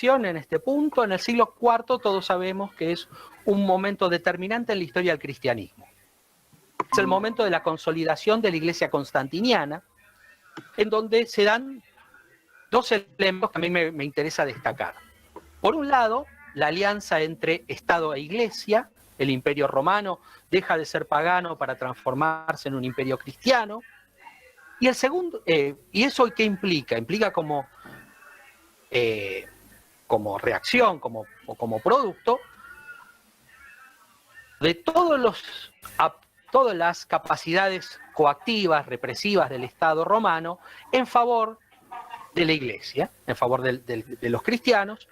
consolidación en este punto. En el siglo IV todos sabemos que es un momento determinante en la historia del cristianismo. Es el momento de la consolidación de la Iglesia constantiniana, en donde se dan dos elementos que a mí me interesa destacar. Por un lado, la alianza entre Estado e Iglesia. El Imperio Romano deja de ser pagano para transformarse en un imperio cristiano. Y el segundo, ¿y eso qué implica? Implica como reacción, como producto de todas las capacidades coactivas, represivas del Estado romano en favor de la Iglesia, en favor de los cristianos,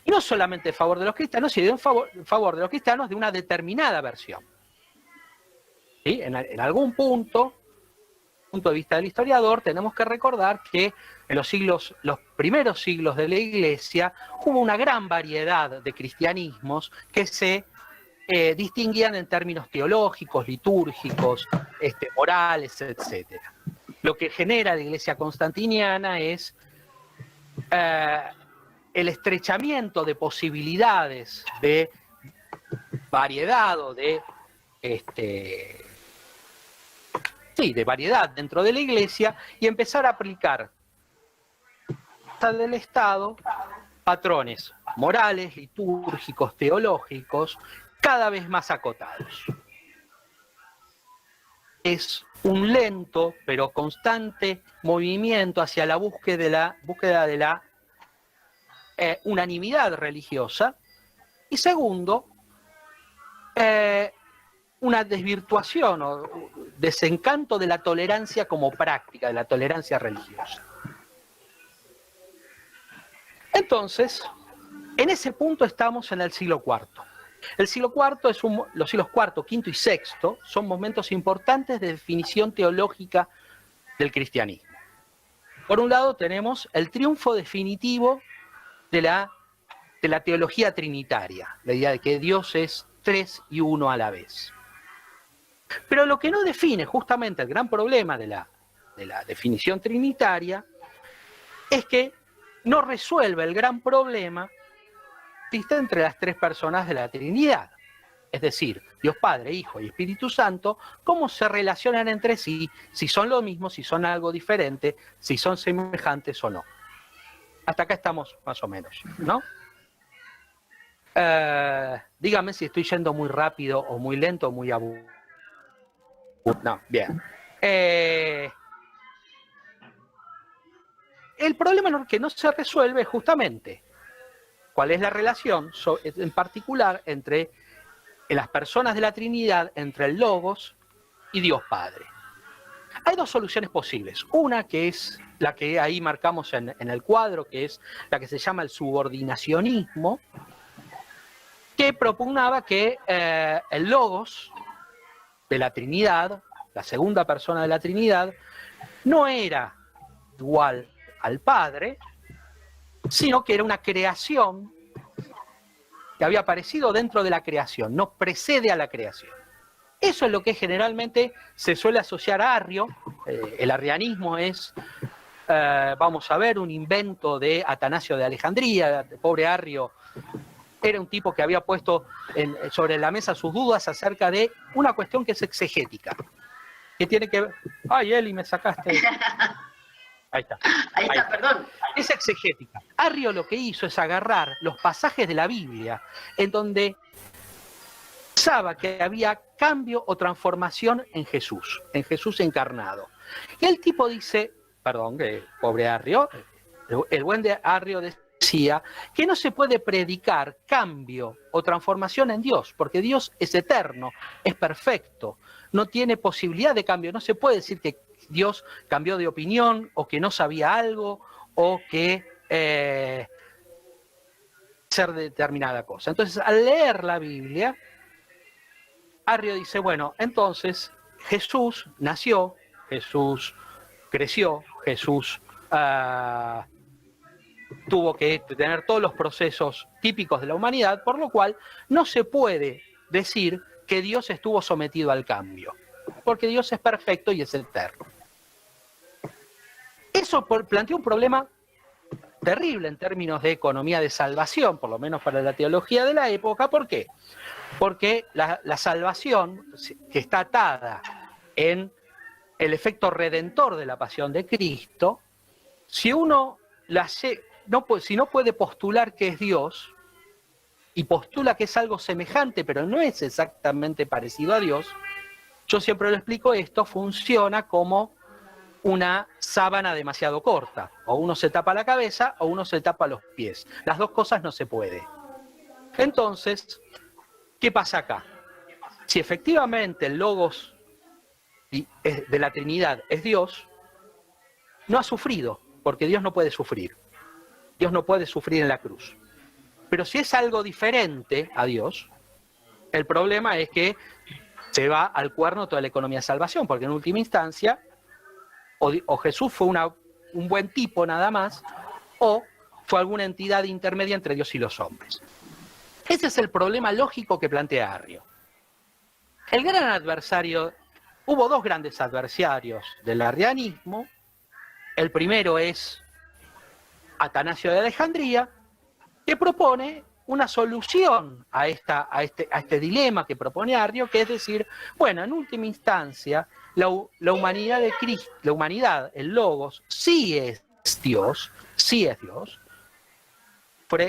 y no solamente en favor de los cristianos, sino en favor de los cristianos de una determinada versión. ¿Sí? En algún punto de vista del historiador, tenemos que recordar que en los primeros siglos de la Iglesia hubo una gran variedad de cristianismos que se distinguían en términos teológicos, litúrgicos, morales, etc. Lo que genera la Iglesia constantiniana es el estrechamiento de posibilidades de variedad o de variedad dentro de la Iglesia y empezar a aplicar del Estado patrones morales, litúrgicos, teológicos, cada vez más acotados. Es un lento pero constante movimiento hacia la búsqueda de la unanimidad religiosa, y segundo, una desvirtuación o desencanto de la tolerancia como práctica, de la tolerancia religiosa. Entonces, en ese punto estamos en el siglo IV. El siglo IV los siglos IV, V y VI son momentos importantes de definición teológica del cristianismo. Por un lado tenemos el triunfo definitivo de la teología trinitaria, la idea de que Dios es tres y uno a la vez. Pero lo que no define justamente el gran problema de la definición trinitaria es que no resuelve el gran problema que existe entre las tres personas de la Trinidad. Es decir, Dios Padre, Hijo y Espíritu Santo, cómo se relacionan entre sí, si son lo mismo, si son algo diferente, si son semejantes o no. Hasta acá estamos más o menos, ¿no? Dígame si estoy yendo muy rápido o muy lento o muy aburrido. No, bien. El problema que no se resuelve es justamente cuál es la relación, en particular, entre las personas de la Trinidad, entre el Logos y Dios Padre. Hay dos soluciones posibles. Una que es la que ahí marcamos en el cuadro, que es la que se llama el subordinacionismo, que propugnaba que el Logos de la Trinidad, la segunda persona de la Trinidad, no era igual al Padre, sino que era una creación que había aparecido dentro de la creación, no precede a la creación. Eso es lo que generalmente se suele asociar a Arrio. El arrianismo es, vamos a ver, un invento de Atanasio de Alejandría. El pobre Arrio era un tipo que había puesto sobre la mesa sus dudas acerca de una cuestión que es exegética, que tiene que ver... ¡Ay, Eli, me sacaste! Ahí está. Ahí está, perdón. Es exegética. Arrio lo que hizo es agarrar los pasajes de la Biblia en donde pensaba que había cambio o transformación en Jesús encarnado. Y el tipo dice, perdón, que pobre Arrio, el buen de Arrio decía que no se puede predicar cambio o transformación en Dios, porque Dios es eterno, es perfecto, no tiene posibilidad de cambio. No se puede decir que Dios cambió de opinión o que no sabía algo o que ser determinada cosa. Entonces, al leer la Biblia, Arrio dice, bueno, entonces Jesús nació, Jesús creció, Jesús tuvo que tener todos los procesos típicos de la humanidad, por lo cual no se puede decir que Dios estuvo sometido al cambio, porque Dios es perfecto y es eterno. Eso plantea un problema terrible en términos de economía de salvación, por lo menos para la teología de la época. ¿Por qué? Porque la salvación, que está atada en el efecto redentor de la pasión de Cristo, si uno si no puede postular que es Dios, y postula que es algo semejante, pero no es exactamente parecido a Dios, yo siempre lo explico, esto funciona como una sábana demasiado corta. O uno se tapa la cabeza o uno se tapa los pies. Las dos cosas no se puede. Entonces, ¿qué pasa acá? Si efectivamente el Logos de la Trinidad es Dios, no ha sufrido, porque Dios no puede sufrir. Dios no puede sufrir en la cruz. Pero si es algo diferente a Dios, el problema es que se va al cuerno toda la economía de salvación, porque en última instancia, o Jesús fue un buen tipo nada más, o fue alguna entidad intermedia entre Dios y los hombres. Ese es el problema lógico que plantea Arrio. El gran adversario, hubo dos grandes adversarios del arrianismo. El primero es Atanasio de Alejandría, que propone una solución a este dilema que propone Arrio, que es decir, bueno, en última instancia, la humanidad de Cristo, la humanidad, el Logos, sí es Dios,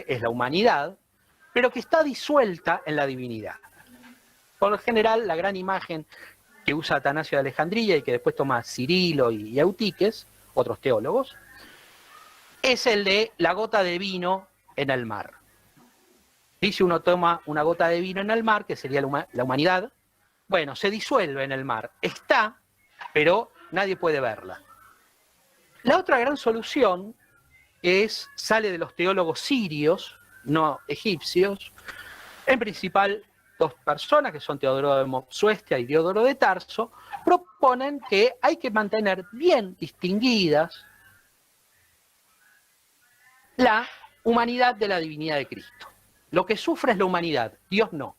es la humanidad, pero que está disuelta en la divinidad. Por lo general, la gran imagen que usa Atanasio de Alejandría y que después toma Cirilo y Eutiques, otros teólogos, es el de la gota de vino en el mar. Dice, uno toma una gota de vino en el mar, que sería la humanidad, bueno, se disuelve en el mar, está, pero nadie puede verla. La otra gran solución sale de los teólogos sirios, no egipcios, en principal dos personas, que son Teodoro de Mopsuestia y Diodoro de Tarso, proponen que hay que mantener bien distinguidas la humanidad de la divinidad de Cristo. Lo que sufre es la humanidad, Dios no.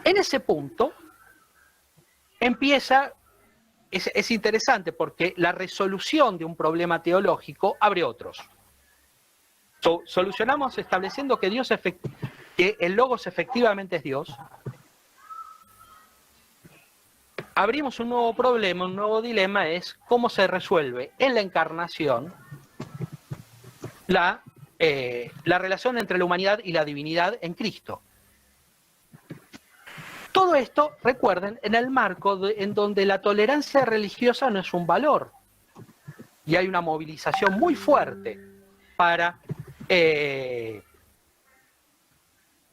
En ese punto empieza, es interesante porque la resolución de un problema teológico abre otros. Solucionamos estableciendo que que el Logos efectivamente es Dios. Abrimos un nuevo problema, un nuevo dilema, es cómo se resuelve en la encarnación la relación entre la humanidad y la divinidad en Cristo. Todo esto, recuerden, en el marco en donde la tolerancia religiosa no es un valor. Y hay una movilización muy fuerte para, en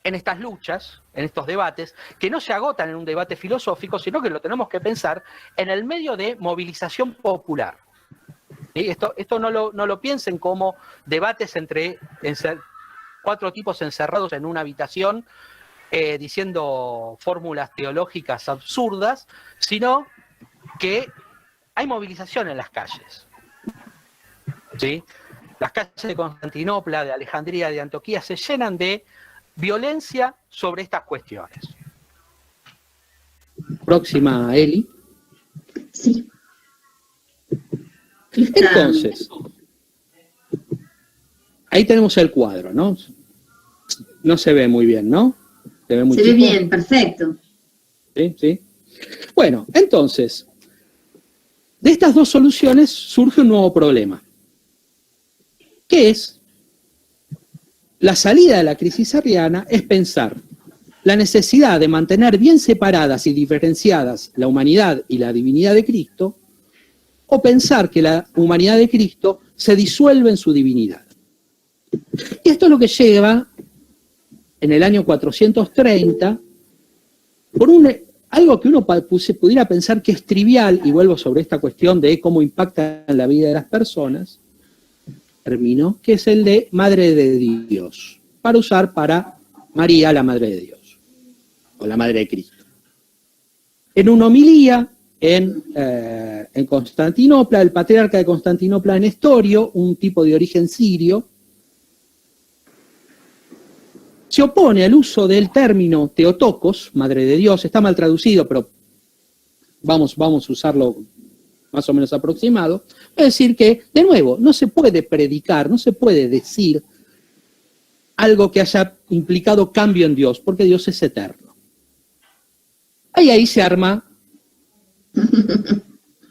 estas luchas, en estos debates, que no se agotan en un debate filosófico, sino que lo tenemos que pensar en el medio de movilización popular. ¿Sí? Esto no lo piensen como debates entre cuatro tipos encerrados en una habitación diciendo fórmulas teológicas absurdas, sino que hay movilización en las calles. ¿Sí? Las calles de Constantinopla, de Alejandría, de Antioquía se llenan de violencia sobre estas cuestiones. Próxima, Eli. Sí. Entonces, ahí tenemos el cuadro, ¿no? No se ve muy bien, ¿no? Se ve bien, perfecto. Sí, sí. Bueno, entonces, de estas dos soluciones surge un nuevo problema, que es la salida de la crisis arriana, es pensar la necesidad de mantener bien separadas y diferenciadas la humanidad y la divinidad de Cristo, o pensar que la humanidad de Cristo se disuelve en su divinidad. Y esto es lo que lleva, en el año 430, por algo que uno pudiera pensar que es trivial, y vuelvo sobre esta cuestión de cómo impacta en la vida de las personas, término, que es el de Madre de Dios, para usar para María, la Madre de Dios, o la Madre de Cristo. En una homilía en Constantinopla, el patriarca de Constantinopla, Nestorio, un tipo de origen sirio, se opone al uso del término Theotokos, Madre de Dios. Está mal traducido, pero vamos a usarlo más o menos aproximado, es decir que, de nuevo, no se puede predicar, no se puede decir algo que haya implicado cambio en Dios, porque Dios es eterno. Ahí se arma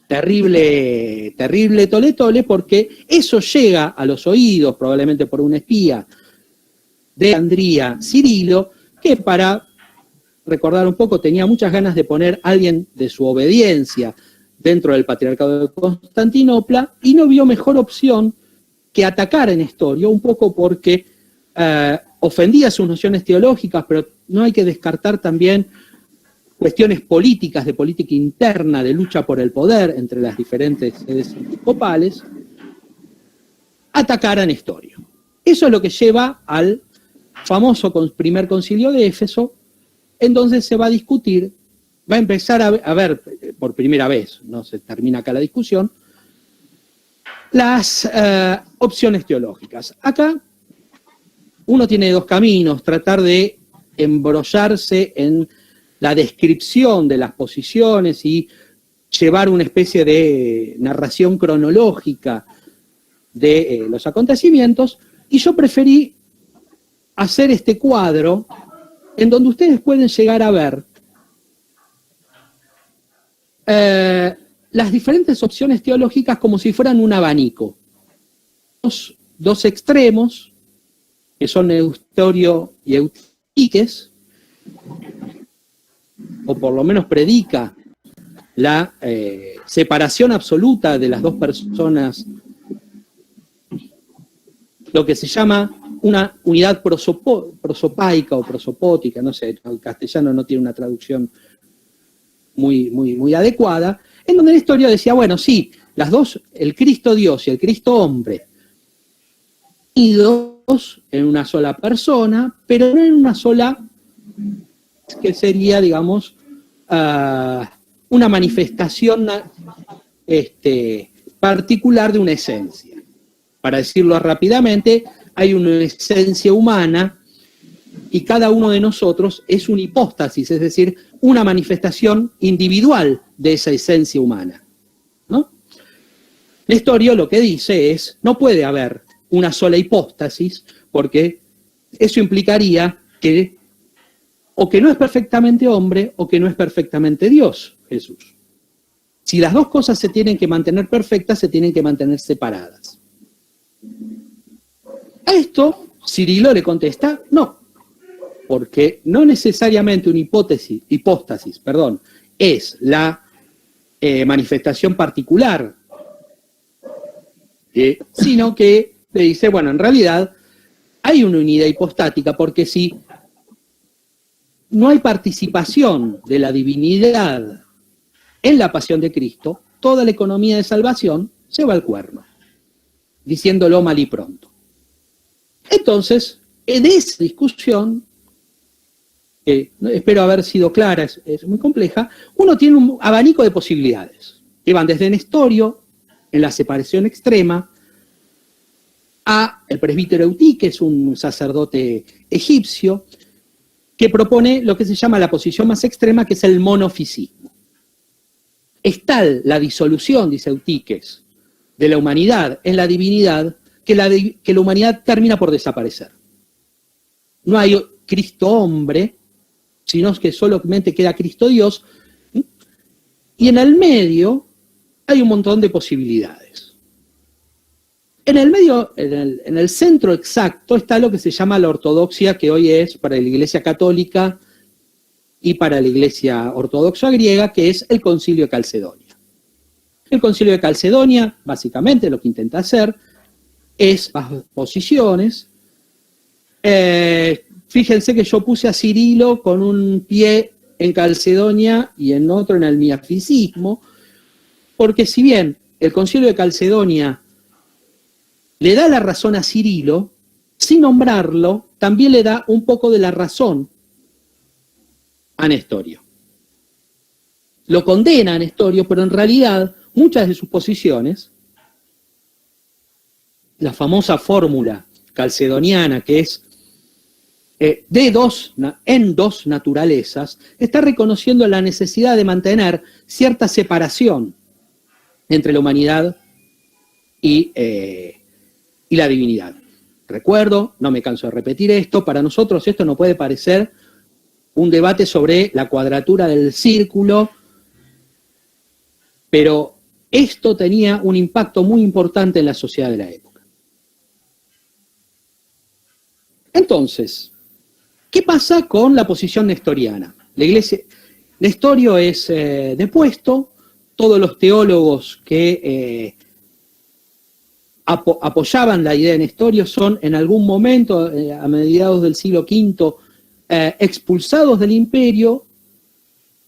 terrible, terrible tole tole, porque eso llega a los oídos, probablemente por un espía de Alejandría, Cirilo, que para recordar un poco tenía muchas ganas de poner a alguien de su obediencia dentro del Patriarcado de Constantinopla, y no vio mejor opción que atacar a Nestorio, un poco porque ofendía sus nociones teológicas, pero no hay que descartar también cuestiones políticas, de política interna, de lucha por el poder entre las diferentes sedes episcopales, atacar a Nestorio. Eso es lo que lleva al famoso primer concilio de Éfeso, en donde se va a discutir, va a empezar a ver por primera vez, no se termina acá la discusión, las opciones teológicas. Acá uno tiene dos caminos: tratar de embrollarse en la descripción de las posiciones y llevar una especie de narración cronológica de los acontecimientos, y yo preferí hacer este cuadro en donde ustedes pueden llegar a ver las diferentes opciones teológicas como si fueran un abanico. Dos extremos, que son Nestorio y Eutiques, o por lo menos predica la separación absoluta de las dos personas, lo que se llama una unidad prosopaica o prosopótica, no sé, el castellano no tiene una traducción muy adecuada, en donde Nestorio decía, bueno, sí, las dos, el Cristo Dios y el Cristo hombre, unidos en una sola persona, pero no en una sola, que sería, digamos, una manifestación particular de una esencia. Para decirlo rápidamente, hay una esencia humana y cada uno de nosotros es una hipóstasis, es decir, una manifestación individual de esa esencia humana, ¿no? Nestorio lo que dice es, no puede haber una sola hipóstasis, porque eso implicaría que o que no es perfectamente hombre o que no es perfectamente Dios, Jesús. Si las dos cosas se tienen que mantener perfectas, se tienen que mantener separadas. A esto Cirilo le contesta, no, porque no necesariamente una hipóstasis, es la manifestación particular, sino que le dice, bueno, en realidad hay una unidad hipostática, porque si no hay participación de la divinidad en la pasión de Cristo, toda la economía de salvación se va al cuerno, diciéndolo mal y pronto. Entonces, en esa discusión, espero haber sido clara, es muy compleja, uno tiene un abanico de posibilidades, que van desde Nestorio, en la separación extrema, a el presbítero Eutiques, un sacerdote egipcio, que propone lo que se llama la posición más extrema, que es el monofisismo. Es tal la disolución, dice Eutiques, de la humanidad en la divinidad, que la humanidad termina por desaparecer. No hay Cristo hombre, sino que solamente queda Cristo Dios, y en el medio hay un montón de posibilidades. En el medio, en el centro exacto, está lo que se llama la ortodoxia, que hoy es para la Iglesia Católica y para la Iglesia Ortodoxa griega, que es el Concilio de Calcedonia. El Concilio de Calcedonia, básicamente, lo que intenta hacer es las posiciones. Fíjense que yo puse a Cirilo con un pie en Calcedonia y en otro en el miaficismo, porque si bien el Concilio de Calcedonia le da la razón a Cirilo, sin nombrarlo, también le da un poco de la razón a Nestorio. Lo condena a Nestorio, pero en realidad muchas de sus posiciones, la famosa fórmula calcedoniana, que es en dos naturalezas, está reconociendo la necesidad de mantener cierta separación entre la humanidad y la divinidad. Recuerdo, no me canso de repetir esto, para nosotros esto no puede parecer un debate sobre la cuadratura del círculo, pero esto tenía un impacto muy importante en la sociedad de la época. Entonces, ¿qué pasa con la posición nestoriana? La iglesia, Nestorio es depuesto, todos los teólogos que apoyaban la idea de Nestorio son en algún momento, a mediados del siglo V, expulsados del imperio,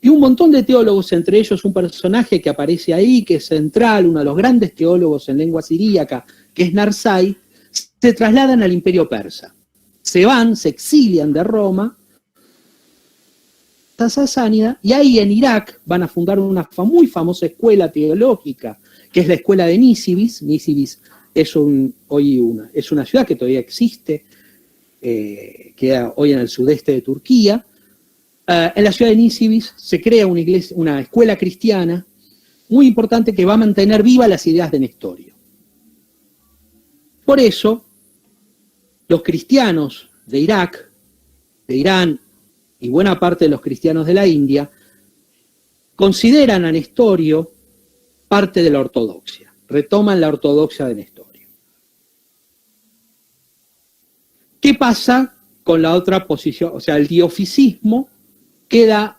y un montón de teólogos, entre ellos un personaje que aparece ahí, que es central, uno de los grandes teólogos en lengua siríaca, que es Narsai, se trasladan al imperio persa. Se van, se exilian de Roma, a Sasánida, y ahí en Irak van a fundar una muy famosa escuela teológica, que es la escuela de Nisibis. Nisibis es es una ciudad que todavía existe, queda hoy en el sudeste de Turquía. En la ciudad de Nisibis se crea una escuela cristiana muy importante que va a mantener vivas las ideas de Nestorio. Por eso, los cristianos de Irak, de Irán y buena parte de los cristianos de la India consideran a Nestorio parte de la ortodoxia, retoman la ortodoxia de Nestorio. ¿Qué pasa con la otra posición? O sea, el dioficismo queda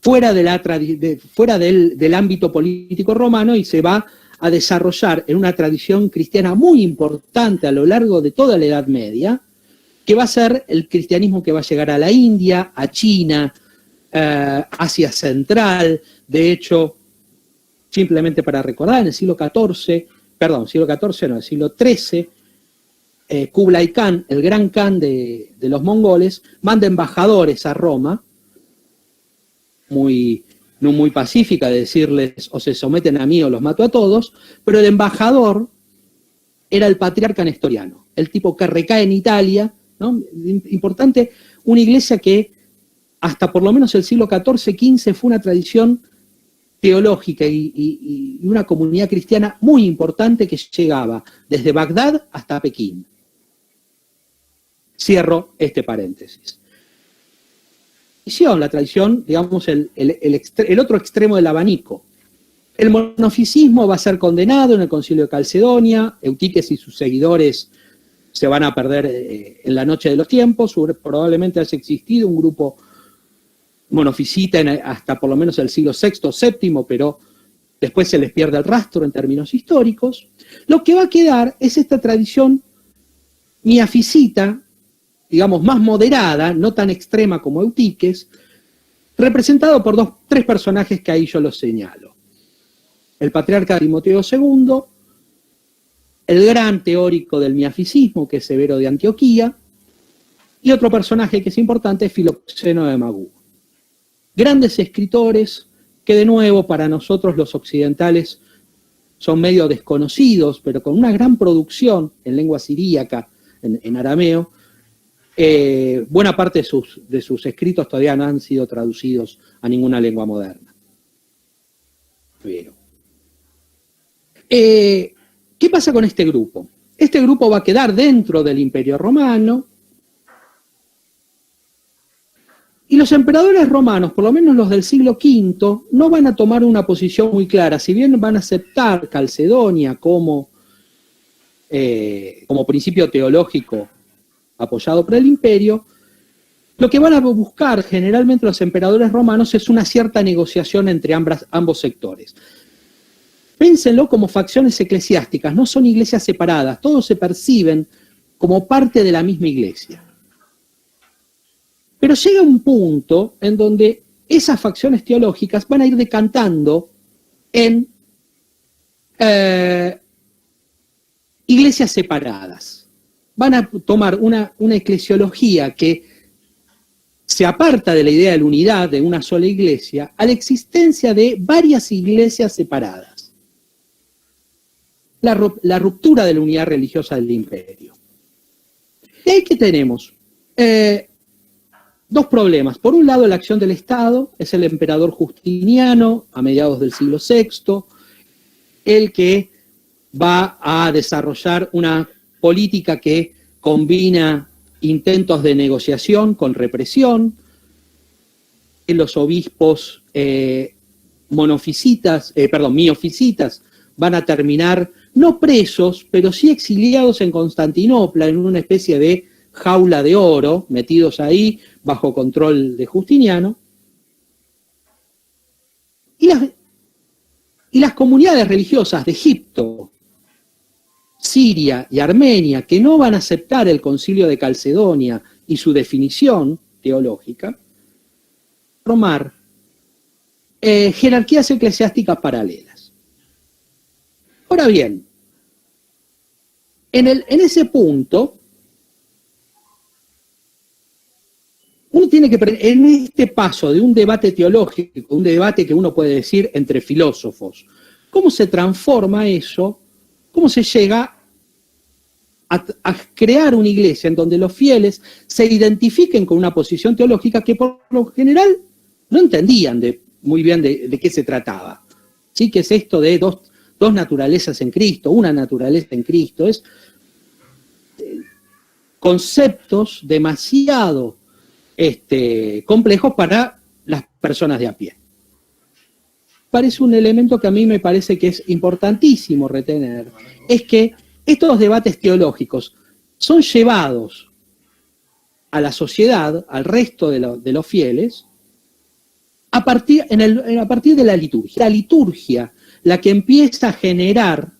fuera del ámbito político romano y se va a desarrollar en una tradición cristiana muy importante a lo largo de toda la Edad Media, que va a ser el cristianismo que va a llegar a la India, a China, Asia Central. De hecho, simplemente para recordar, en el siglo XIV Kublai Khan, el gran Khan de los mongoles, manda embajadores a Roma, no muy pacífica, de decirles o se someten a mí o los mato a todos, pero el embajador era el patriarca nestoriano, el tipo que recae en Italia, ¿no? Importante, una iglesia que hasta por lo menos el siglo XIV-XV fue una tradición teológica y una comunidad cristiana muy importante que llegaba desde Bagdad hasta Pekín. Cierro este paréntesis. La tradición, digamos, el otro extremo del abanico. El monofisismo va a ser condenado en el Concilio de Calcedonia. Eutíquez y sus seguidores se van a perder en la noche de los tiempos. Probablemente haya existido un grupo monofisita hasta por lo menos el siglo VI, VII, pero después se les pierde el rastro en términos históricos. Lo que va a quedar es esta tradición miafisita, digamos, más moderada, no tan extrema como Eutíquez, representado por tres personajes que ahí yo los señalo. El patriarca Timoteo II, el gran teórico del miafisismo, que es Severo de Antioquía, y otro personaje que es importante es Filoxeno de Magú. Grandes escritores que, de nuevo, para nosotros los occidentales son medio desconocidos, pero con una gran producción en lengua siríaca, en arameo. Buena parte de sus escritos todavía no han sido traducidos a ninguna lengua moderna. Pero, ¿qué pasa con este grupo? Este grupo va a quedar dentro del Imperio Romano, y los emperadores romanos, por lo menos los del siglo V, no van a tomar una posición muy clara. Si bien van a aceptar Calcedonia como principio teológico apoyado por el imperio, lo que van a buscar generalmente los emperadores romanos es una cierta negociación entre ambos sectores. Pénsenlo como facciones eclesiásticas, no son iglesias separadas, todos se perciben como parte de la misma iglesia. Pero llega un punto en donde esas facciones teológicas van a ir decantando en iglesias separadas. Van a tomar una eclesiología que se aparta de la idea de la unidad de una sola iglesia a la existencia de varias iglesias separadas. La ruptura de la unidad religiosa del imperio. ¿Y ahí qué tenemos? dos problemas. Por un lado, la acción del Estado, es el emperador Justiniano, a mediados del siglo VI, el que va a desarrollar una política que combina intentos de negociación con represión. Los obispos miofisitas van a terminar no presos, pero sí exiliados en Constantinopla, en una especie de jaula de oro, metidos ahí bajo control de Justiniano. Y las comunidades religiosas de Egipto, Siria y Armenia, que no van a aceptar el Concilio de Calcedonia y su definición teológica, formar jerarquías eclesiásticas paralelas. Ahora bien, en ese punto, uno tiene que, en este paso de un debate teológico, un debate que uno puede decir entre filósofos, ¿cómo se transforma eso? ¿Cómo se llega a crear una iglesia en donde los fieles se identifiquen con una posición teológica que por lo general no entendían muy bien de qué se trataba? ¿Sí? ¿Qué es esto de dos naturalezas en Cristo, una naturaleza en Cristo? Es conceptos demasiado complejos para las personas de a pie. Parece un elemento que a mí me parece que es importantísimo retener, es que estos debates teológicos son llevados a la sociedad, al resto de los fieles, a partir de la liturgia. La liturgia, la que empieza a generar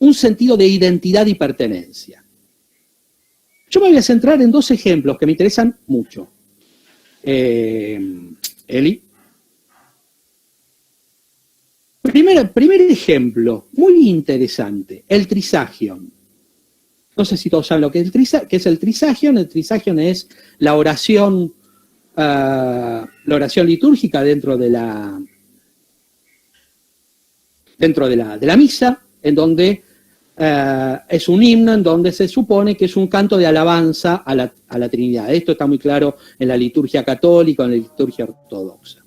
un sentido de identidad y pertenencia. Yo me voy a centrar en dos ejemplos que me interesan mucho. Eli. Primer ejemplo, muy interesante, el Trisagion. No sé si todos saben lo que es el Trisagion. El Trisagion es la oración litúrgica dentro de la misa, en donde es un himno en donde se supone que es un canto de alabanza a la Trinidad. Esto está muy claro en la liturgia católica, en la liturgia ortodoxa.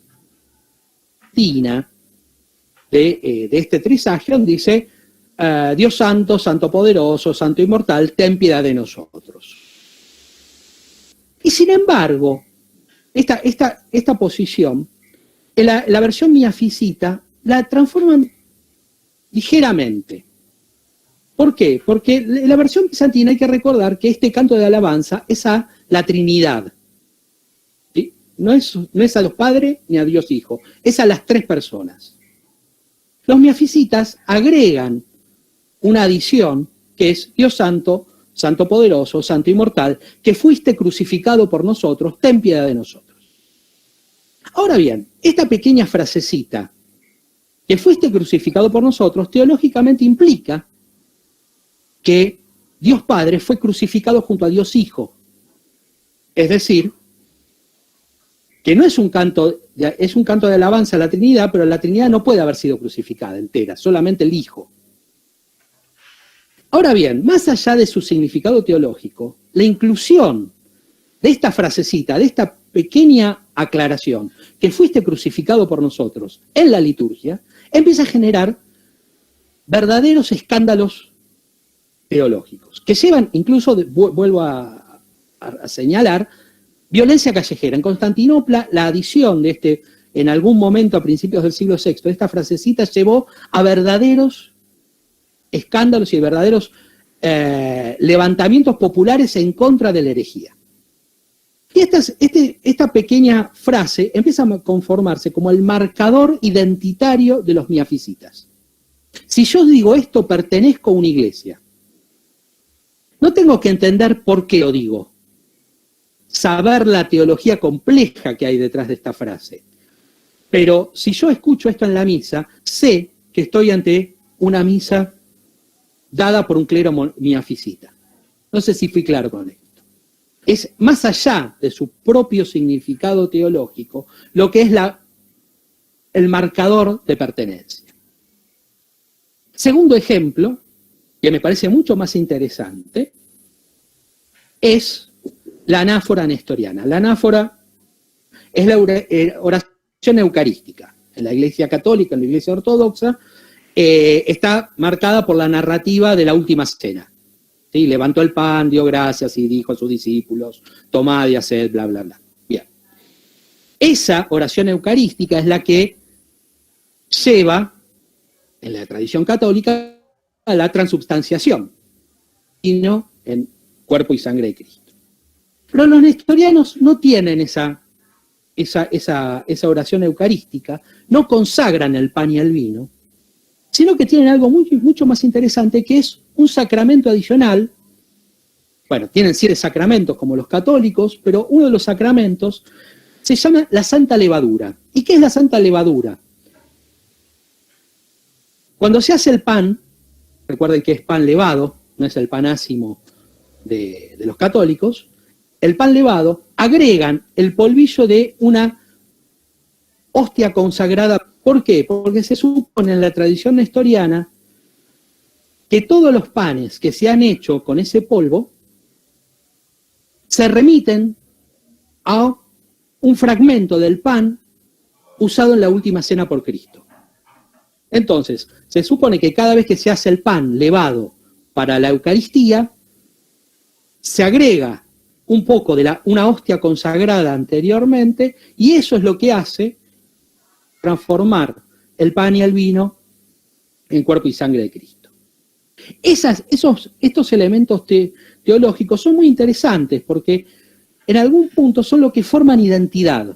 Tina, de este Trisagion, dice: Dios santo, santo poderoso, santo inmortal, ten piedad de nosotros. Y sin embargo, esta posición, en la versión miafisita, la transforman ligeramente. ¿Por qué? Porque en la versión bizantina hay que recordar que este canto de alabanza es a la Trinidad. ¿Sí? No es a los padres ni a Dios Hijo, es a las tres personas. Los miafisitas agregan una adición que es: Dios santo, santo poderoso, santo inmortal, que fuiste crucificado por nosotros, ten piedad de nosotros. Ahora bien, esta pequeña frasecita, que fuiste crucificado por nosotros, teológicamente implica que Dios Padre fue crucificado junto a Dios Hijo. Es decir, que no es un canto de alabanza a la Trinidad, pero la Trinidad no puede haber sido crucificada entera, solamente el Hijo. Ahora bien, más allá de su significado teológico, la inclusión de esta frasecita, de esta pequeña aclaración, que fuiste crucificado por nosotros, en la liturgia, empieza a generar verdaderos escándalos teológicos, que llevan incluso, vuelvo a señalar, violencia callejera. En Constantinopla, la adición de en algún momento a principios del siglo VI, esta frasecita llevó a verdaderos escándalos y verdaderos levantamientos populares en contra de la herejía. Y esta pequeña frase empieza a conformarse como el marcador identitario de los miafisitas. Si yo digo esto, pertenezco a una iglesia. No tengo que entender por qué lo digo, saber la teología compleja que hay detrás de esta frase. Pero si yo escucho esto en la misa, sé que estoy ante una misa dada por un clero miafisita. No sé si fui claro con esto. Es más allá de su propio significado teológico, lo que es el marcador de pertenencia. Segundo ejemplo, que me parece mucho más interesante, es la anáfora nestoriana. La anáfora es la oración eucarística. En la Iglesia Católica, en la Iglesia Ortodoxa, está marcada por la narrativa de la última cena. ¿Sí? Levantó el pan, dio gracias y dijo a sus discípulos, tomad y haced, bla, bla, bla. Bien. Esa oración eucarística es la que lleva, en la tradición católica, a la transubstanciación, sino en cuerpo y sangre de Cristo. Pero los nestorianos no tienen esa oración eucarística, no consagran el pan y el vino, sino que tienen algo mucho más interesante, que es un sacramento adicional. Bueno, tienen 7 sacramentos como los católicos, pero uno de los sacramentos se llama la Santa Levadura. ¿Y qué es la Santa Levadura? Cuando se hace el pan, recuerden que es pan levado, no es el pan ácimo de los católicos, el pan levado, agregan el polvillo de una hostia consagrada. ¿Por qué? Porque se supone en la tradición nestoriana que todos los panes que se han hecho con ese polvo se remiten a un fragmento del pan usado en la última cena por Cristo. Entonces, se supone que cada vez que se hace el pan levado para la Eucaristía, se agrega un poco de una hostia consagrada anteriormente, y eso es lo que hace transformar el pan y el vino en cuerpo y sangre de Cristo. Estos elementos teológicos son muy interesantes porque en algún punto son lo que forman identidad.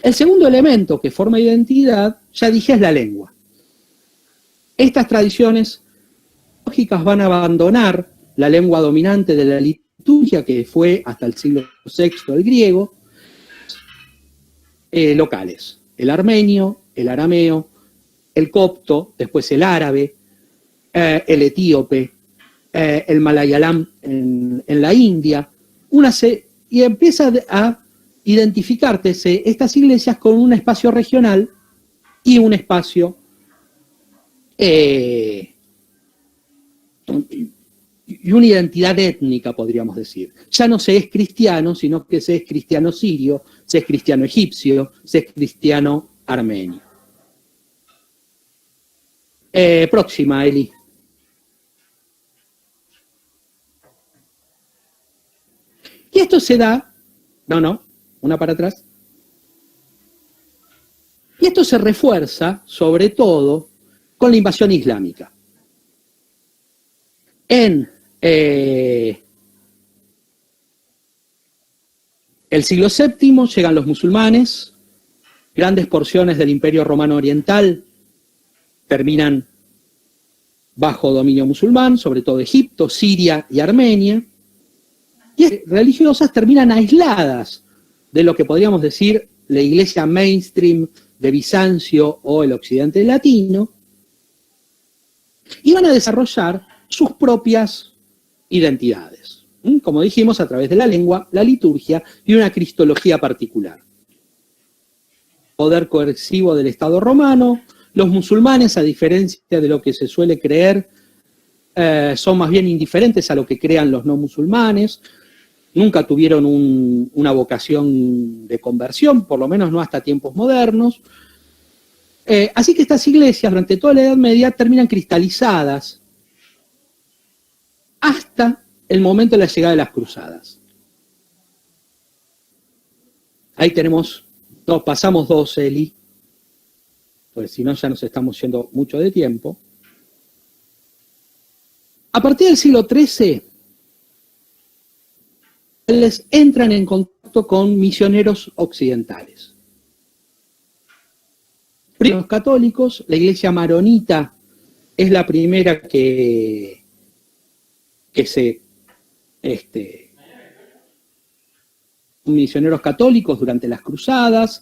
El segundo elemento que forma identidad, ya dije, es la lengua. Estas tradiciones lógicas van a abandonar la lengua dominante de la liturgia, que fue hasta el siglo VI el griego, locales. El armenio, el arameo, el copto, después el árabe, el etíope, el malayalam en la India, y empieza a identificarse estas iglesias con un espacio regional y un espacio y una identidad étnica, podríamos decir. Ya no se es cristiano, sino que se es cristiano sirio, se es cristiano egipcio, se es cristiano armenio. Próxima, Eli. Y esto se da, una para atrás. Y esto se refuerza, sobre todo, con la invasión islámica. En el siglo VII llegan los musulmanes, grandes porciones del Imperio Romano Oriental terminan bajo dominio musulmán, sobre todo Egipto, Siria y Armenia, y religiosas terminan aisladas de lo que podríamos decir la iglesia mainstream de Bizancio o el occidente latino, y van a desarrollar sus propias identidades, como dijimos, a través de la lengua, la liturgia y una cristología particular. Poder coercivo del Estado romano. Los musulmanes, a diferencia de lo que se suele creer, son más bien indiferentes a lo que crean los no musulmanes. Nunca tuvieron una vocación de conversión, por lo menos no hasta tiempos modernos. Así que estas iglesias, durante toda la Edad Media, terminan cristalizadas hasta el momento de la llegada de las cruzadas. Ahí tenemos, pasamos 2, Eli, pues si no ya nos estamos yendo mucho de tiempo. A partir del siglo XIII, les entran en contacto con misioneros occidentales. Los católicos, la iglesia maronita es la primera que se misioneros católicos durante las cruzadas,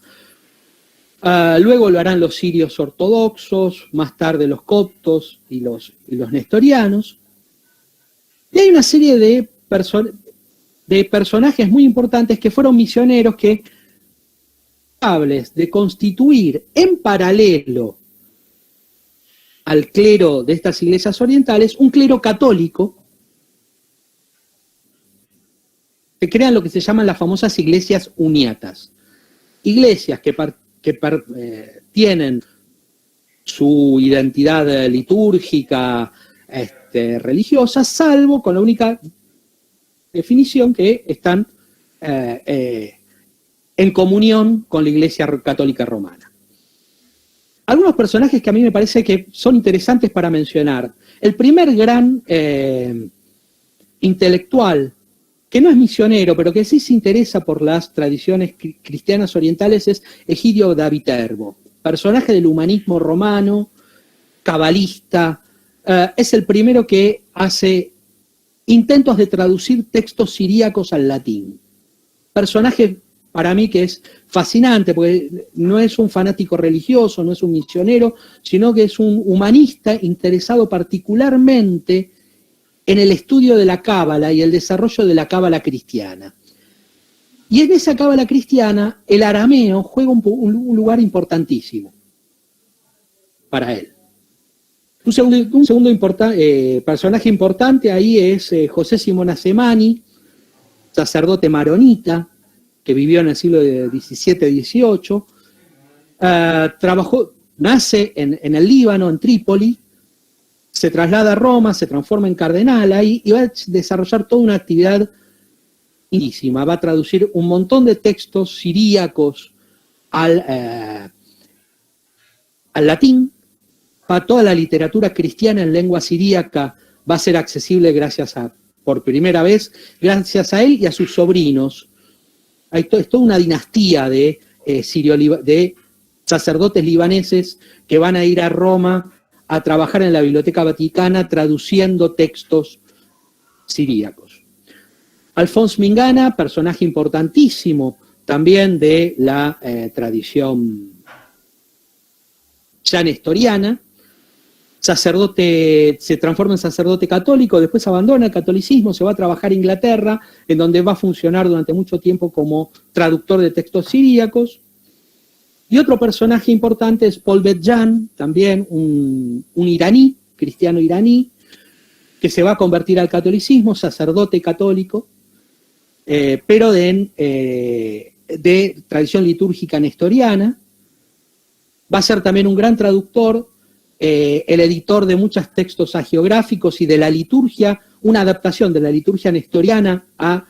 luego lo harán los sirios ortodoxos, más tarde los coptos y los nestorianos, y hay una serie de personajes muy importantes que fueron misioneros que capaces de constituir en paralelo al clero de estas iglesias orientales un clero católico se crean lo que se llaman las famosas iglesias uniatas. Iglesias que tienen su identidad litúrgica, religiosa, salvo con la única definición que están en comunión con la Iglesia Católica Romana. Algunos personajes que a mí me parece que son interesantes para mencionar. El primer gran intelectual, que no es misionero, pero que sí se interesa por las tradiciones cristianas orientales, es Egidio da Viterbo, personaje del humanismo romano, cabalista. Es el primero que hace intentos de traducir textos siríacos al latín. Personaje para mí que es fascinante, porque no es un fanático religioso, no es un misionero, sino que es un humanista interesado particularmente en el estudio de la cábala y el desarrollo de la cábala cristiana. Y en esa cábala cristiana, el arameo juega un lugar importantísimo para él. Un segundo personaje importante ahí es José Simón Asemani, sacerdote maronita, que vivió en el siglo XVII-XVIII. Nace en el Líbano, en Trípoli, se traslada a Roma, se transforma en cardenal ahí y va a desarrollar toda una actividad lindísima. Va a traducir un montón de textos siríacos al latín. Toda la literatura cristiana en lengua siríaca va a ser accesible por primera vez, gracias a él y a sus sobrinos. Es toda una dinastía de sacerdotes libaneses que van a ir a Roma a trabajar en la Biblioteca Vaticana traduciendo textos siríacos. Alphonse Mingana, personaje importantísimo también de la tradición ya nestoriana, se transforma en sacerdote católico, después abandona el catolicismo, se va a trabajar a Inglaterra, en donde va a funcionar durante mucho tiempo como traductor de textos siríacos. Y otro personaje importante es Paul Bet-Jan, también un iraní, cristiano iraní, que se va a convertir al catolicismo, sacerdote católico, pero de tradición litúrgica nestoriana. Va a ser también un gran traductor, el editor de muchos textos hagiográficos y de la liturgia, una adaptación de la liturgia nestoriana a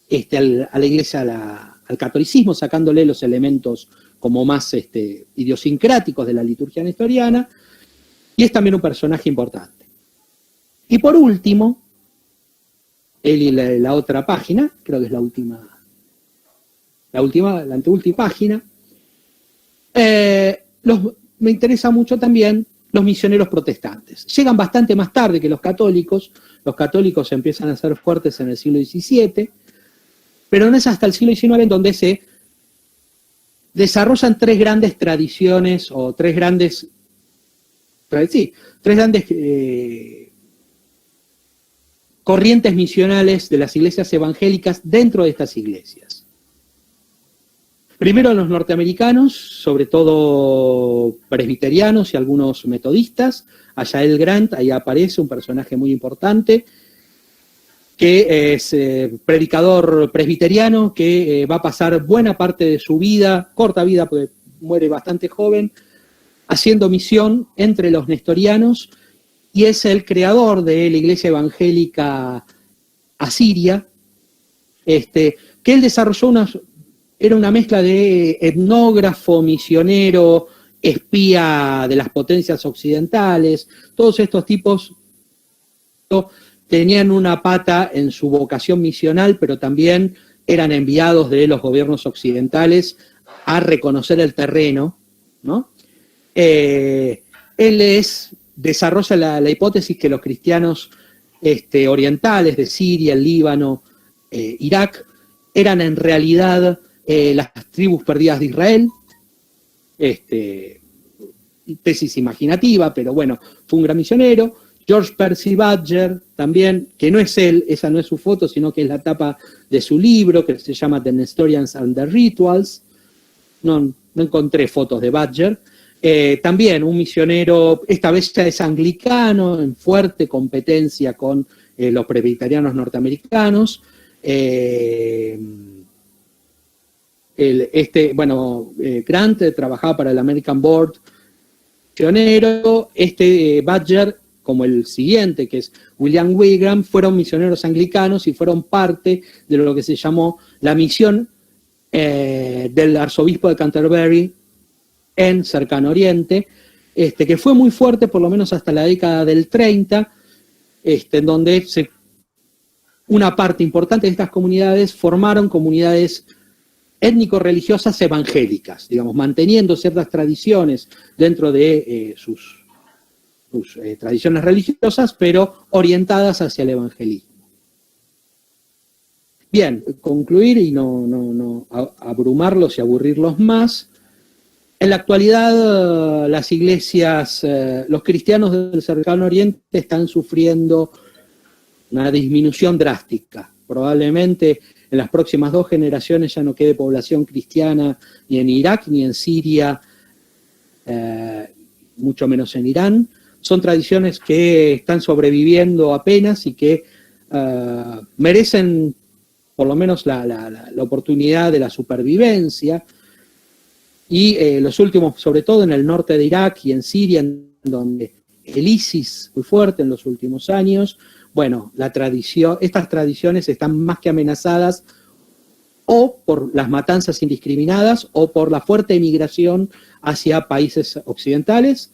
la iglesia, al catolicismo, sacándole los elementos como más idiosincráticos de la liturgia nestoriana, y es también un personaje importante. Y por último, la otra página, creo que es la anteúltima página, me interesa mucho también los misioneros protestantes. Llegan bastante más tarde que los católicos empiezan a ser fuertes en el siglo XVII, pero no es hasta el siglo XIX en donde se desarrollan tres grandes tradiciones, o tres grandes corrientes misionales de las iglesias evangélicas dentro de estas iglesias. Primero los norteamericanos, sobre todo presbiterianos y algunos metodistas. Yael Grant, ahí aparece un personaje muy importante, que es predicador presbiteriano, que va a pasar buena parte de su vida, corta vida porque muere bastante joven, haciendo misión entre los nestorianos, y es el creador de la iglesia evangélica asiria, que él desarrolló era una mezcla de etnógrafo, misionero, espía de las potencias occidentales. Todos estos tipos tenían una pata en su vocación misional, pero también eran enviados de los gobiernos occidentales a reconocer el terreno, ¿no? Él desarrolla la hipótesis que los cristianos orientales de Siria, el Líbano, Irak, eran en realidad las tribus perdidas de Israel. Tesis imaginativa, pero bueno, fue un gran misionero. George Percy Badger, también, que no es él, esa no es su foto, sino que es la tapa de su libro, que se llama The Nestorians and the Rituals. No encontré fotos de Badger. También un misionero, esta vez ya es anglicano, en fuerte competencia con los presbiterianos norteamericanos. Grant trabajaba para el American Board misionero, Badger, como el siguiente, que es William Wigram, fueron misioneros anglicanos y fueron parte de lo que se llamó la misión del arzobispo de Canterbury en Cercano Oriente, que fue muy fuerte por lo menos hasta la década del 30, en donde una parte importante de estas comunidades formaron comunidades étnico-religiosas evangélicas, digamos, manteniendo ciertas tradiciones dentro de sus tradiciones religiosas, pero orientadas hacia el evangelismo. Bien, concluir y no abrumarlos y aburrirlos más. En la actualidad, las iglesias, los cristianos del Cercano Oriente están sufriendo una disminución drástica. Probablemente en las próximas 2 generaciones ya no quede población cristiana ni en Irak ni en Siria, mucho menos en Irán. Son tradiciones que están sobreviviendo apenas y que merecen por lo menos la oportunidad de la supervivencia. Y los últimos, sobre todo en el norte de Irak y en Siria, en donde el ISIS muy fuerte en los últimos años, bueno, estas tradiciones están más que amenazadas o por las matanzas indiscriminadas o por la fuerte emigración hacia países occidentales,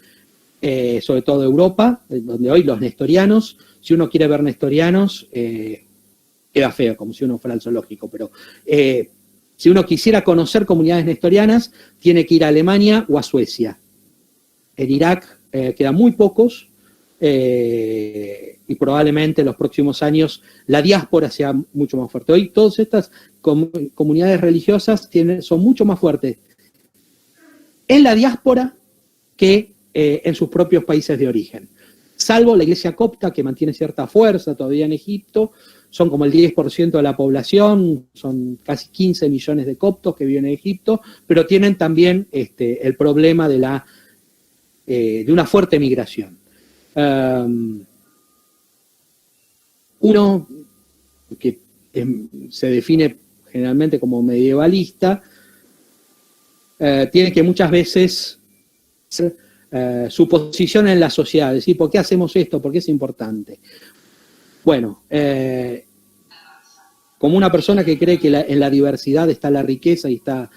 sobre todo Europa, donde hoy los nestorianos, si uno quiere ver nestorianos, queda feo, como si uno fuera al zoológico, pero si uno quisiera conocer comunidades nestorianas, tiene que ir a Alemania o a Suecia. En Irak quedan muy pocos, y probablemente en los próximos años la diáspora sea mucho más fuerte. Hoy todas estas comunidades religiosas son mucho más fuertes en la diáspora que en sus propios países de origen. Salvo la iglesia copta, que mantiene cierta fuerza todavía en Egipto, son como el 10% de la población, son casi 15 millones de coptos que viven en Egipto, pero tienen también el problema de una fuerte migración. Uno que se define generalmente como medievalista, tiene que muchas veces su posición en la sociedad, es decir, ¿por qué hacemos esto? ¿Por qué es importante? Bueno, como una persona que cree que en la diversidad está la riqueza y está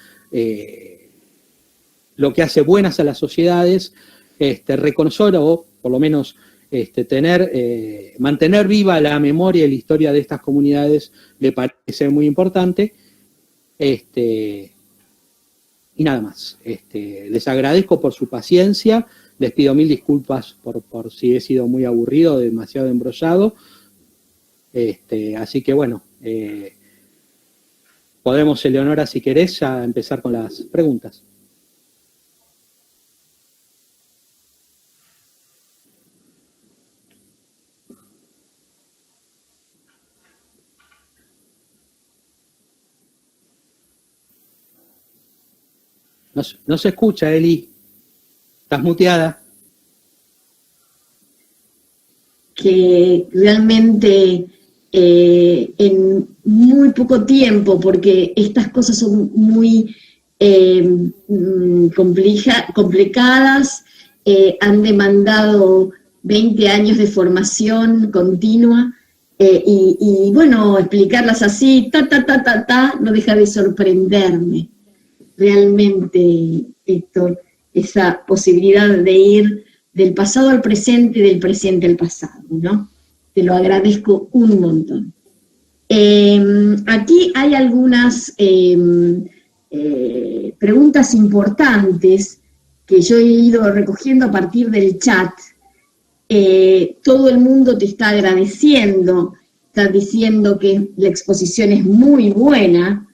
lo que hace buenas a las sociedades, reconocer o por lo menos mantener viva la memoria y la historia de estas comunidades me parece muy importante. Y nada más. Les agradezco por su paciencia, les pido 1000 disculpas por si he sido muy aburrido, demasiado embrollado. Así que bueno, podemos, Eleonora, si querés, ya empezar con las preguntas. No se escucha, Eli. Estás muteada. Que realmente en muy poco tiempo, porque estas cosas son muy complicadas, han demandado 20 años de formación continua, y bueno, explicarlas así, no deja de sorprenderme. Realmente, Héctor, esa posibilidad de ir del pasado al presente, del presente al pasado, ¿no? Te lo agradezco un montón. Aquí hay algunas preguntas importantes que yo he ido recogiendo a partir del chat. Todo el mundo te está agradeciendo, está diciendo que la exposición es muy buena.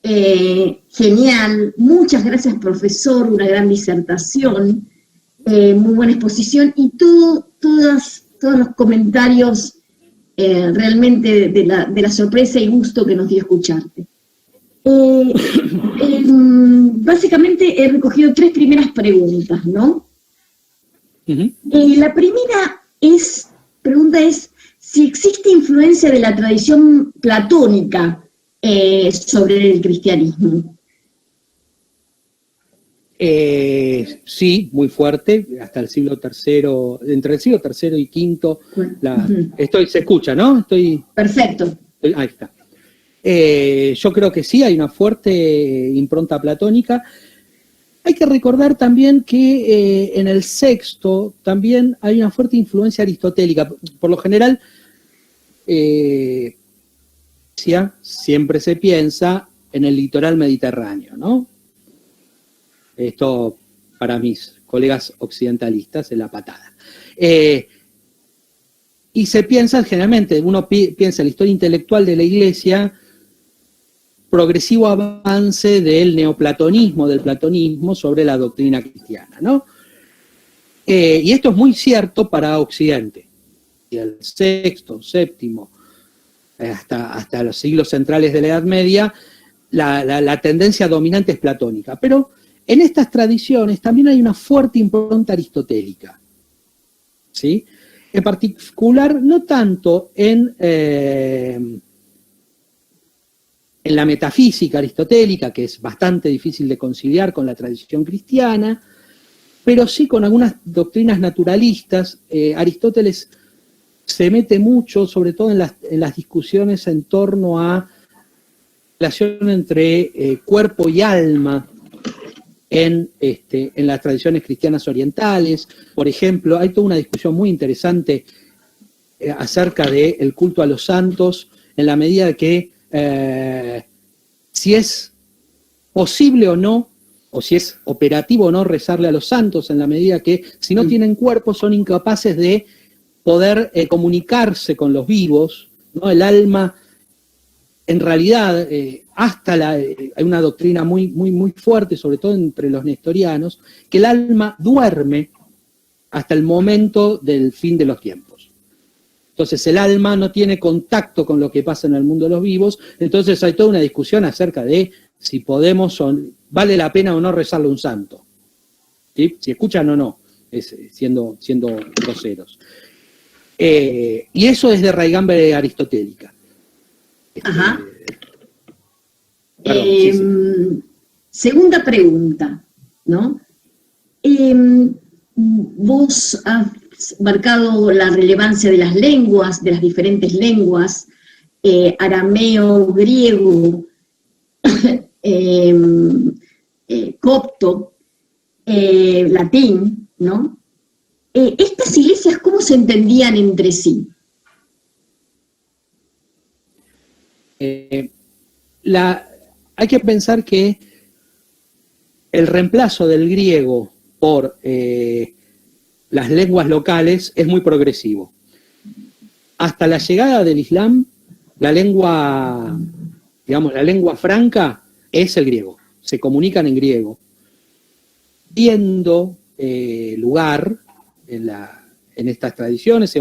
Genial, muchas gracias, profesor, una gran disertación, muy buena exposición, y todos los comentarios realmente de la sorpresa y gusto que nos dio escucharte. Básicamente he recogido 3 primeras preguntas, ¿no? La primera pregunta es si existe influencia de la tradición platónica sobre el cristianismo. Sí, muy fuerte, hasta el siglo III, entre el siglo III y V, se escucha, ¿no? Perfecto. Ahí está. Yo creo que sí, hay una fuerte impronta platónica. Hay que recordar también que en el sexto también hay una fuerte influencia aristotélica. Por lo general, siempre se piensa en el litoral mediterráneo, ¿no? Esto para mis colegas occidentalistas es la patada. Y se piensa generalmente, uno piensa en la historia intelectual de la Iglesia, progresivo avance del neoplatonismo, del platonismo sobre la doctrina cristiana, ¿no? Y esto es muy cierto para Occidente. Y el sexto, séptimo, hasta los siglos centrales de la Edad Media, la tendencia dominante es platónica. Pero en estas tradiciones también hay una fuerte impronta aristotélica, ¿sí? En particular, no tanto en la metafísica aristotélica, que es bastante difícil de conciliar con la tradición cristiana, pero sí con algunas doctrinas naturalistas. Aristóteles se mete mucho, sobre todo en las discusiones en torno a la relación entre cuerpo y alma en las tradiciones cristianas orientales. Por ejemplo, hay toda una discusión muy interesante acerca del culto a los santos, en la medida de que si es posible o no, o si es operativo o no rezarle a los santos, en la medida que si no tienen cuerpo son incapaces de poder comunicarse con los vivos, ¿no? El alma, en realidad, hay una doctrina muy, muy, muy fuerte, sobre todo entre los nestorianos, que el alma duerme hasta el momento del fin de los tiempos. Entonces el alma no tiene contacto con lo que pasa en el mundo de los vivos. Entonces hay toda una discusión acerca de si podemos vale la pena o no rezarle a un santo, ¿sí? Si escuchan o no, siendo groseros. Y eso es de raigambre aristotélica. Ajá. Perdón, sí. Segunda pregunta, ¿no? Vos has marcado la relevancia de las lenguas, de las diferentes lenguas, arameo, griego, copto, latín, ¿no? ¿Estas iglesias cómo se entendían entre sí? Hay que pensar que el reemplazo del griego por las lenguas locales es muy progresivo. Hasta la llegada del Islam, la lengua franca es el griego. Se comunican en griego. Viendo lugar en estas tradiciones,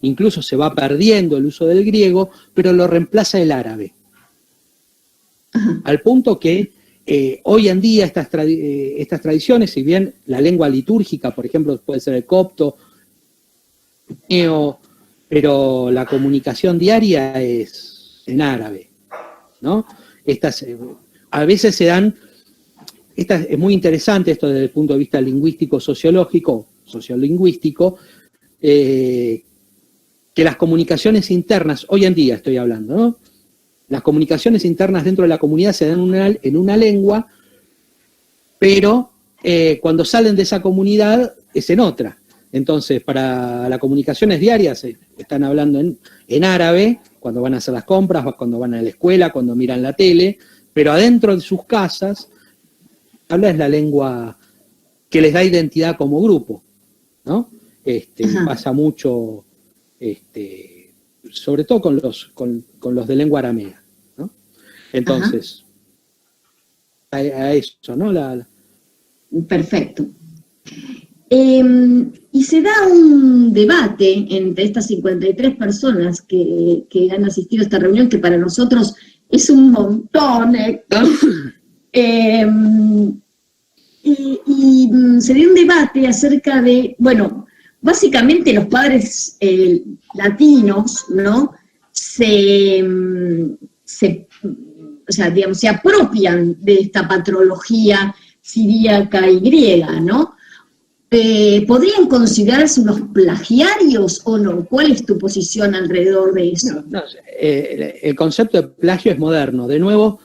incluso se va perdiendo el uso del griego, pero lo reemplaza el árabe. Al punto que hoy en día estas tradiciones, si bien la lengua litúrgica, por ejemplo, puede ser el copto, pero la comunicación diaria es en árabe, ¿no? A veces se dan, es muy interesante esto desde el punto de vista lingüístico, sociolingüístico, que las comunicaciones internas, hoy en día estoy hablando, ¿no? Las comunicaciones internas dentro de la comunidad se dan en una lengua, pero cuando salen de esa comunidad es en otra. Entonces, para las comunicaciones diarias están hablando en árabe, cuando van a hacer las compras, cuando van a la escuela, cuando miran la tele, pero adentro de sus casas hablan la lengua que les da identidad como grupo, ¿no? Pasa mucho, sobre todo con los de lengua aramea, ¿no? Entonces, a eso, ¿no? Perfecto. Y se da un debate entre estas 53 personas que han asistido a esta reunión, que para nosotros es un montón, Héctor. Y se dio un debate acerca de, bueno, básicamente los padres latinos, ¿no? se apropian de esta patrología siríaca y griega, ¿no? ¿Podrían considerarse unos plagiarios o no? ¿Cuál es tu posición alrededor de eso? El concepto de plagio es moderno. De nuevo,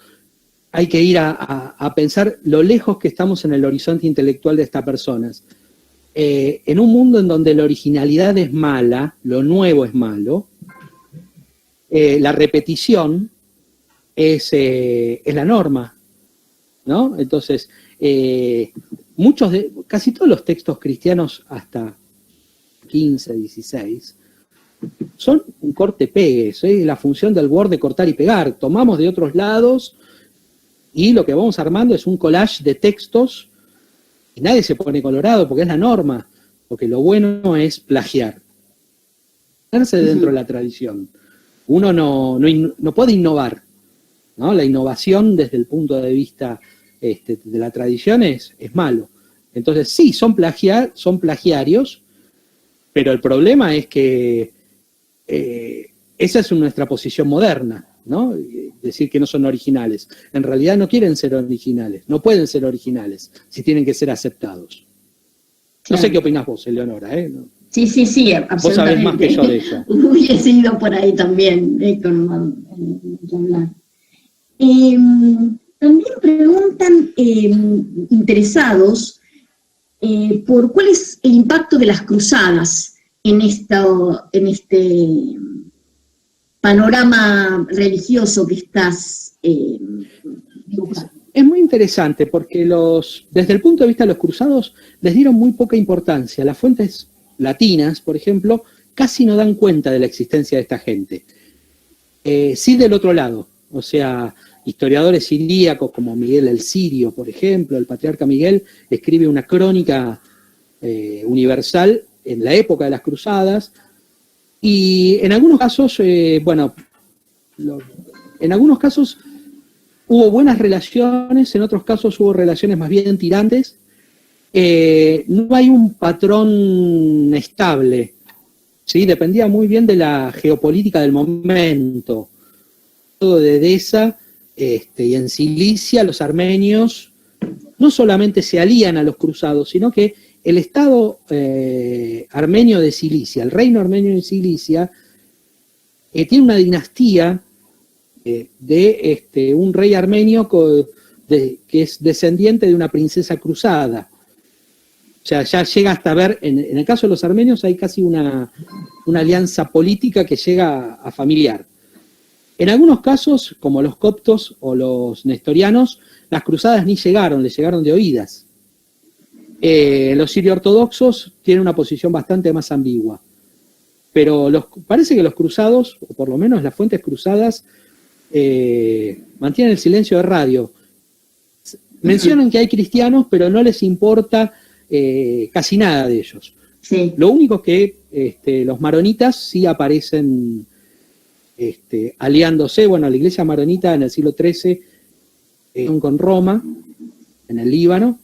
hay que ir a pensar lo lejos que estamos en el horizonte intelectual de estas personas. En un mundo en donde la originalidad es mala, lo nuevo es malo, la repetición es la norma, ¿no? Entonces, casi todos los textos cristianos hasta 15, 16, son un corte-pegue, ¿sí? La función del Word de cortar y pegar. Tomamos de otros lados y lo que vamos armando es un collage de textos y nadie se pone colorado porque es la norma, porque lo bueno es plagiar. Ponerse dentro de la tradición. Uno no puede innovar, ¿no? La innovación desde el punto de vista de la tradición es malo. Entonces sí, son plagiarios, pero el problema es que esa es nuestra posición moderna, ¿no? Decir que no son originales. En realidad no quieren ser originales, no pueden ser originales, si tienen que ser aceptados. No sé qué opinás vos, Eleonora, ¿eh? Sí, absolutamente. Vos sabés más que yo de eso. Hubiese ido por ahí también, con hablar. También preguntan interesados por cuál es el impacto de las cruzadas en este panorama religioso que estás dibujando. Es muy interesante porque desde el punto de vista de los cruzados les dieron muy poca importancia. Las fuentes latinas, por ejemplo, casi no dan cuenta de la existencia de esta gente. Sí del otro lado, o sea, historiadores siríacos como Miguel el Sirio, por ejemplo, el patriarca Miguel escribe una crónica universal en la época de las cruzadas, y en algunos casos, en algunos casos hubo buenas relaciones, en otros casos hubo relaciones más bien tirantes. No hay un patrón estable, ¿sí? Dependía muy bien de la geopolítica del momento. Todo de Edesa y en Cilicia los armenios no solamente se alían a los cruzados, sino que el Estado armenio de Cilicia, el reino armenio de Cilicia, tiene una dinastía de un rey armenio que es descendiente de una princesa cruzada. O sea, ya llega hasta ver, en el caso de los armenios hay casi una alianza política que llega a familiar. En algunos casos, como los coptos o los nestorianos, las cruzadas ni llegaron, les llegaron de oídas. Los sirio-ortodoxos tienen una posición bastante más ambigua. Pero parece que los cruzados, o por lo menos las fuentes cruzadas, mantienen el silencio de radio. Mencionan que hay cristianos, pero no les importa casi nada de ellos. Sí. Lo único que los maronitas sí aparecen aliándose, la iglesia maronita en el siglo XIII con Roma, en el Líbano,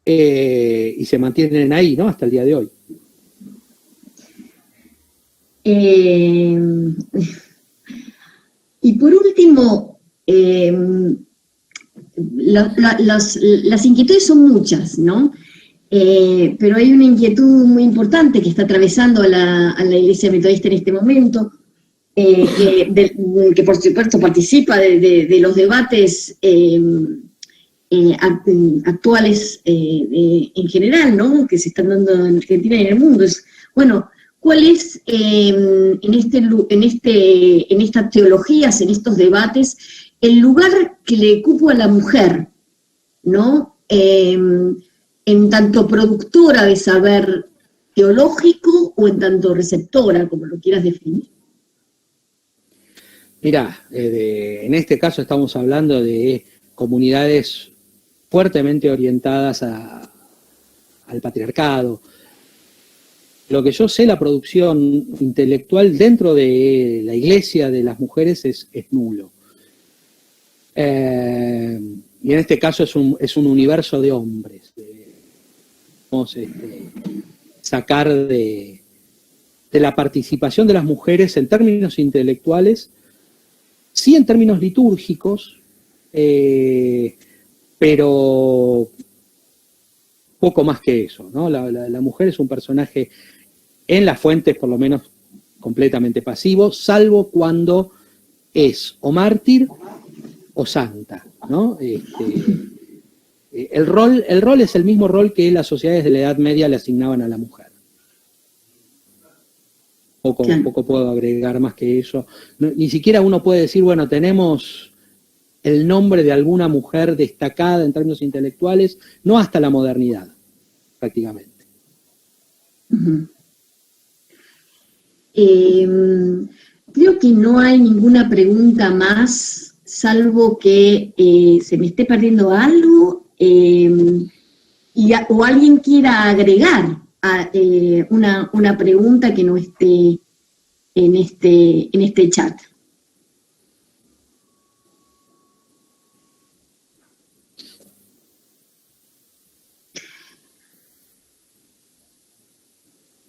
y se mantienen ahí, ¿no? Hasta el día de hoy. Y por último, las inquietudes son muchas, ¿no? Pero hay una inquietud muy importante que está atravesando a la Iglesia Metodista en este momento, que por supuesto participa de los debates actuales en general, ¿no? Que se están dando en Argentina y en el mundo. ¿Cuál es en estas teologías, en estos debates, el lugar que le cupo a la mujer, ¿no? En tanto productora de saber teológico o en tanto receptora, como lo quieras definir? Mirá, en este caso estamos hablando de comunidades fuertemente orientadas al patriarcado. Lo que yo sé, la producción intelectual dentro de la iglesia de las mujeres es nulo. Y en este caso es un universo de hombres. sacar de la participación de las mujeres en términos intelectuales, sí en términos litúrgicos, pero poco más que eso, ¿no? La mujer es un personaje en las fuentes, por lo menos, completamente pasivo, salvo cuando es o mártir o santa, ¿no? El rol es el mismo rol que las sociedades de la Edad Media le asignaban a la mujer. Poco puedo agregar más que eso. No, ni siquiera uno puede decir, bueno, tenemos el nombre de alguna mujer destacada en términos intelectuales, no hasta la modernidad, prácticamente. Uh-huh. Creo que no hay ninguna pregunta más, salvo que se me esté perdiendo algo o alguien quiera agregar una pregunta que no esté en este chat.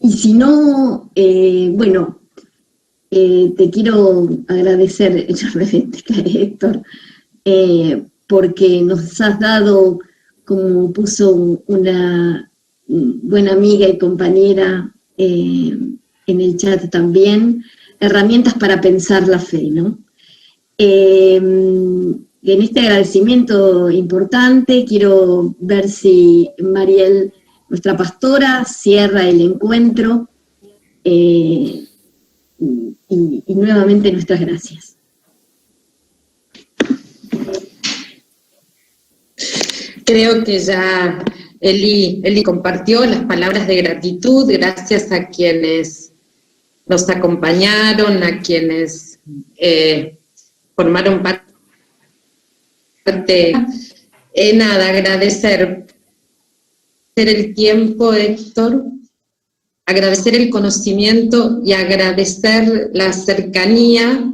Y si no, bueno, te quiero agradecer, yo realmente, Héctor, porque nos has dado, como puso una buena amiga y compañera en el chat también, herramientas para pensar la fe, ¿no? En este agradecimiento importante, quiero ver si Mariel, nuestra pastora, cierra el encuentro, y nuevamente nuestras gracias. Creo que ya Eli compartió las palabras de gratitud, gracias a quienes nos acompañaron, a quienes formaron parte. Nada, agradecer el tiempo, Héctor, agradecer el conocimiento y agradecer la cercanía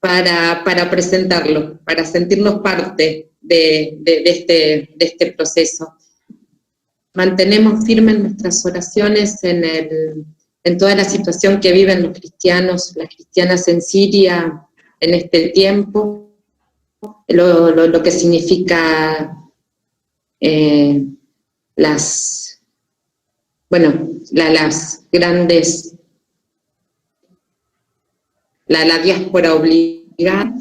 para presentarlo, para sentirnos parte de este proceso. Mantenemos firmes nuestras oraciones en toda la situación que viven los cristianos, las cristianas en Siria en este tiempo, lo que significa las grandes, la diáspora obligada,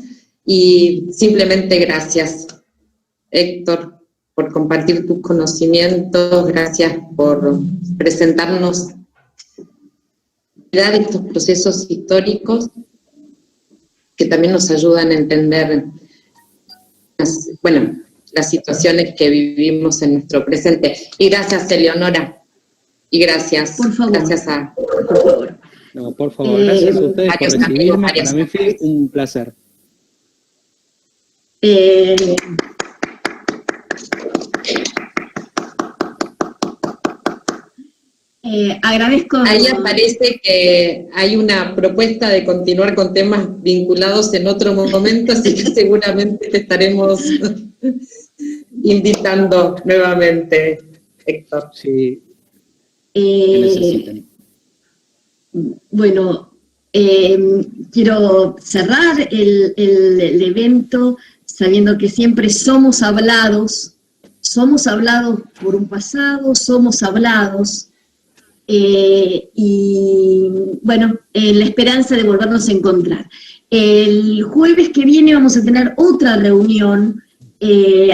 y simplemente gracias, Héctor, por compartir tus conocimientos, gracias por presentarnos de estos procesos históricos que también nos ayudan a entender las situaciones que vivimos en nuestro presente. Y gracias, Eleonora. Y gracias. Por favor. Gracias a... Por favor. No, por favor, gracias a ustedes por recibirme. Para mí fue un placer. Agradezco. Ahí aparece que hay una propuesta de continuar con temas vinculados en otro momento, así que seguramente te estaremos invitando nuevamente, Héctor. Sí. Que necesiten. Bueno, quiero cerrar el evento sabiendo que siempre somos hablados por un pasado, somos hablados, y bueno, la esperanza de volvernos a encontrar. El jueves que viene vamos a tener otra reunión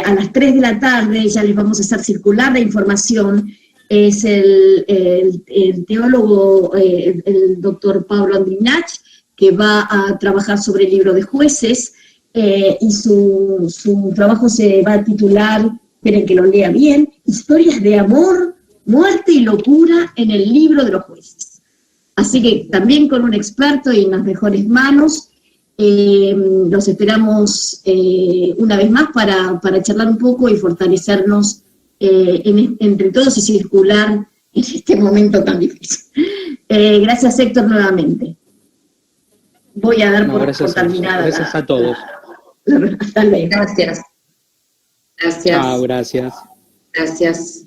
a las 3 de la tarde, ya les vamos a hacer circular la información. Es el teólogo, el doctor Pablo Andrinach, que va a trabajar sobre el libro de Jueces, y su trabajo se va a titular, esperen que lo lea bien, Historias de amor, muerte y locura en el libro de los Jueces. Así que también con un experto y en las mejores manos. Los esperamos una vez más para charlar un poco y fortalecernos entre todos y circular en este momento tan difícil. Gracias, Héctor, nuevamente. Voy a dar por terminada. Gracias a todos. Hasta luego. Gracias. Gracias. Chao, gracias. Gracias.